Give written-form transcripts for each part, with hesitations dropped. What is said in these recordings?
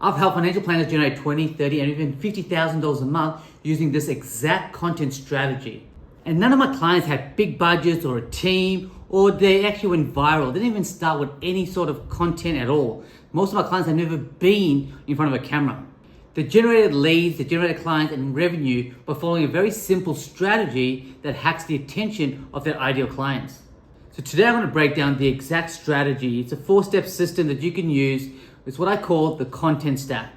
I've helped financial planners generate 20, 30, and even $50,000 a month using this exact content strategy. And none of my clients had big budgets or a team, or they actually went viral. They didn't even start with any sort of content at all. Most of my clients have never been in front of a camera. They generated leads, they generated clients and revenue by following a very simple strategy that hacks the attention of their ideal clients. So today I'm going to break down the exact strategy. It's a 4-step system that you can use. It's what I call the content stack.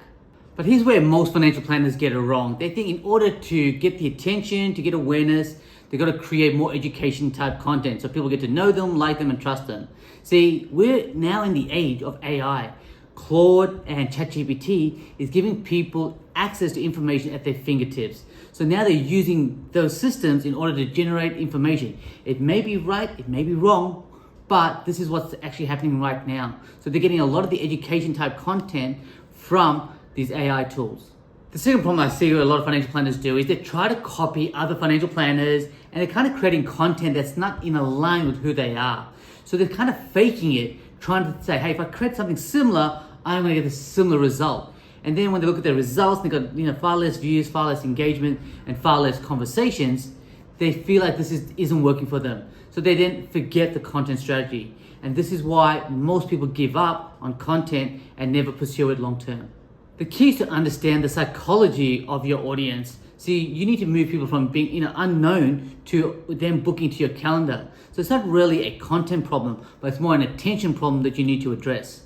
But here's where most financial planners get it wrong. They think in order to get the attention, to get awareness, they've got to create more education type content so people get to know them, like them, and trust them. See, we're now in the age of AI. Claude and ChatGPT is giving people access to information at their fingertips. So now they're using those systems in order to generate information. It may be right, it may be wrong, but this is what's actually happening right now. So they're getting a lot of the education type content from these AI tools. The second problem I see a lot of financial planners do is they try to copy other financial planners and they're kind of creating content that's not in line with who they are. So they're kind of faking it, trying to say, hey, if I create something similar, I'm going to get a similar result. And then when they look at their results, they got far less views, far less engagement, and far less conversations. They feel like this isn't working for them. So they then forget the content strategy. And this is why most people give up on content and never pursue it long term. The key is to understand the psychology of your audience. See, you need to move people from being unknown to them booking to your calendar. So it's not really a content problem, but it's more an attention problem that you need to address.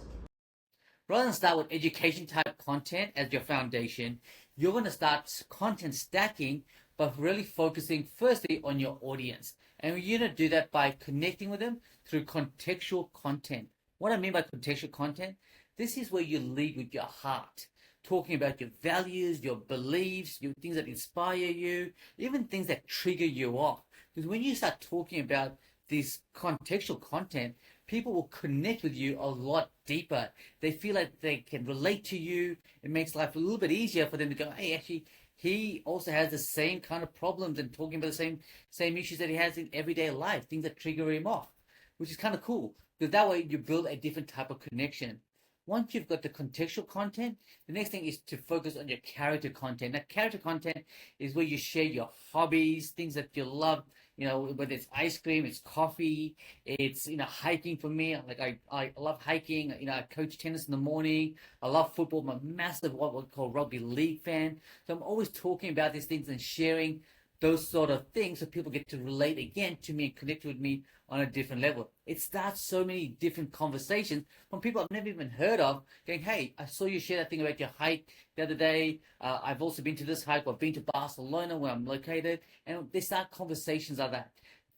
Rather than start with education type content as your foundation, you're going to start content stacking, but really focusing firstly on your audience. And you're going to do that by connecting with them through contextual content. What I mean by contextual content, this is where you lead with your heart, talking about your values, your beliefs, your things that inspire you, even things that trigger you off. Because when you start talking about this contextual content, people will connect with you a lot deeper. They feel like they can relate to you. It makes life a little bit easier for them to go, hey, actually, he also has the same kind of problems and talking about the same issues that he has in everyday life, things that trigger him off, which is kind of cool. Because that way you build a different type of connection. Once you've got the contextual content, the next thing is to focus on your character content. Now, character content is where you share your hobbies, things that you love, whether it's ice cream, it's coffee, it's, hiking for me. Like I love hiking, I coach tennis in the morning. I love football. I'm a massive, what we call rugby league fan. So I'm always talking about these things and sharing those sort of things so people get to relate again to me and connect with me on a different level. It starts so many different conversations from people I've never even heard of going, hey, I saw you share that thing about your hike the other day. I've also been to this hike. I've been to Barcelona where I'm located. And they start conversations like that.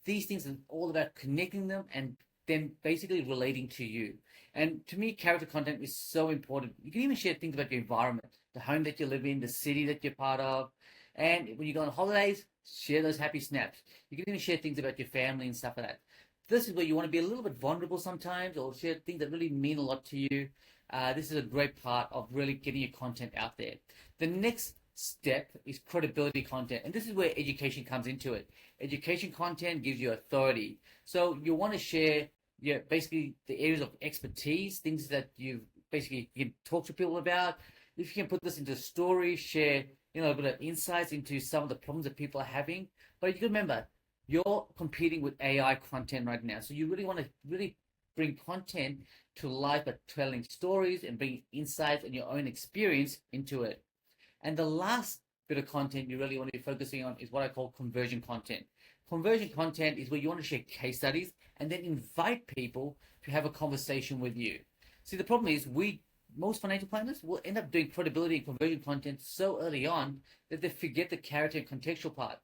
These things are all about connecting them and them basically relating to you. And to me, character content is so important. You can even share things about your environment, the home that you live in, the city that you're part of. And when you go on holidays, share those happy snaps. You can even share things about your family and stuff like that. This is where you want to be a little bit vulnerable sometimes, or share things that really mean a lot to you. This is a great part of really getting your content out there. The next step is credibility content. And this is where education comes into it. Education content gives you authority. So you want to share basically the areas of expertise, things that you can talk to people about. If you can put this into stories, share a bit of insights into some of the problems that people are having. But you can remember, you're competing with AI content right now. So you really want to bring content to life by telling stories and bring insights and your own experience into it. And the last bit of content you really want to be focusing on is what I call conversion content. Conversion content is where you want to share case studies and then invite people to have a conversation with you. See, the problem is most financial planners will end up doing credibility and conversion content so early on that they forget the character and contextual part,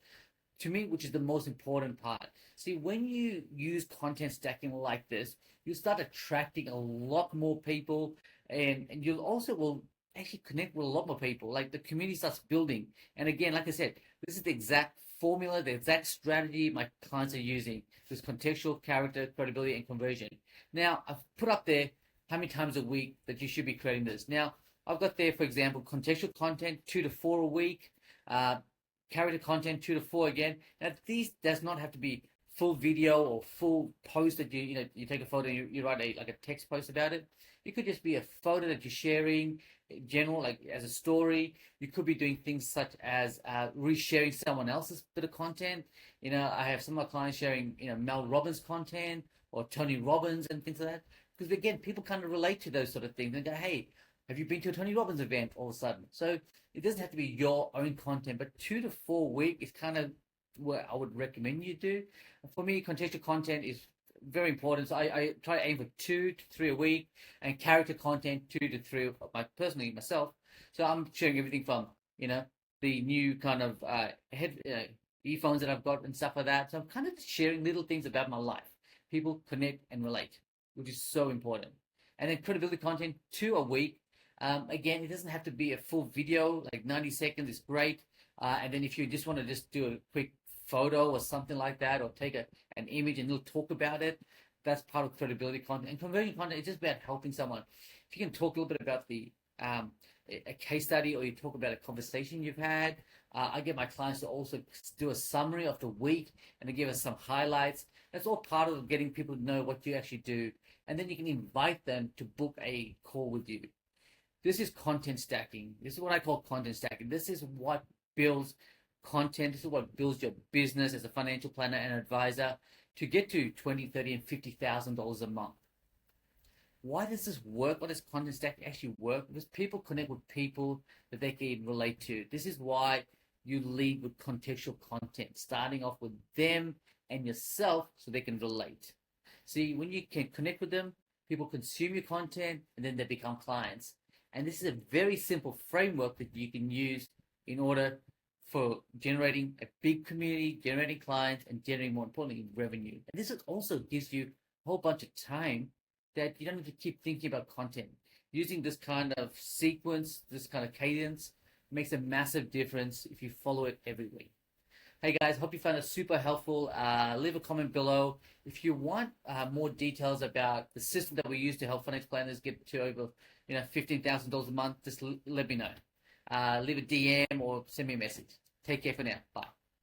to me, which is the most important part. See, when you use content stacking like this, you start attracting a lot more people, and you also will actually connect with a lot more people. Like the community starts building. And again, like I said, this is the exact formula, the exact strategy my clients are using. This contextual, character, credibility, and conversion. Now, I've put up there how many times a week that you should be creating this. Now, I've got there, for example, contextual content, 2 to 4 a week, character content, 2 to 4 again. Now, these does not have to be full video or full post that you take a photo and you write a text post about it. It could just be a photo that you're sharing, in general, like as a story. You could be doing things such as resharing someone else's bit of content. I have some of my clients sharing, Mel Robbins content or Tony Robbins and things like that. Because again, people kind of relate to those sort of things and go, hey, have you been to a Tony Robbins event all of a sudden? So it doesn't have to be your own content, but 2 to 4 weeks is kind of what I would recommend you do. For me, contextual content is very important. So I try to aim for 2 to 3 a week, and character content 2 to 3 personally myself. So I'm sharing everything from the new kind of head earphones that I've got and stuff like that. So I'm kind of sharing little things about my life. People connect and relate, which is so important. And then credibility content 2 a week. Again, it doesn't have to be a full video, like 90 seconds is great. And then if you just want to just do a quick photo or something like that, or take an image and you'll talk about it, that's part of credibility content. And conversion content is just about helping someone. If you can talk a little bit about a case study, or you talk about a conversation you've had, I get my clients to also do a summary of the week and to give us some highlights. That's all part of getting people to know what you actually do. And then you can invite them to book a call with you. This is content stacking. This is what I call content stacking. This is what builds content. This is what builds your business as a financial planner and advisor to get to $20,000, $30,000, and $50,000 a month. Why does this work? Why does content stacking actually work? Because people connect with people that they can relate to. This is why you lead with contextual content, starting off with them and yourself so they can relate. See, when you can connect with them, people consume your content and then they become clients. And this is a very simple framework that you can use in order for generating a big community, generating clients, and generating, more importantly, revenue. And this also gives you a whole bunch of time that you don't have to keep thinking about content. Using this kind of sequence, this kind of cadence, makes a massive difference if you follow it every week. Hey guys, hope you found it super helpful. Leave a comment below. If you want more details about the system that we use to help financial planners get to over $15,000 a month, just let me know. Leave a DM or send me a message. Take care for now. Bye.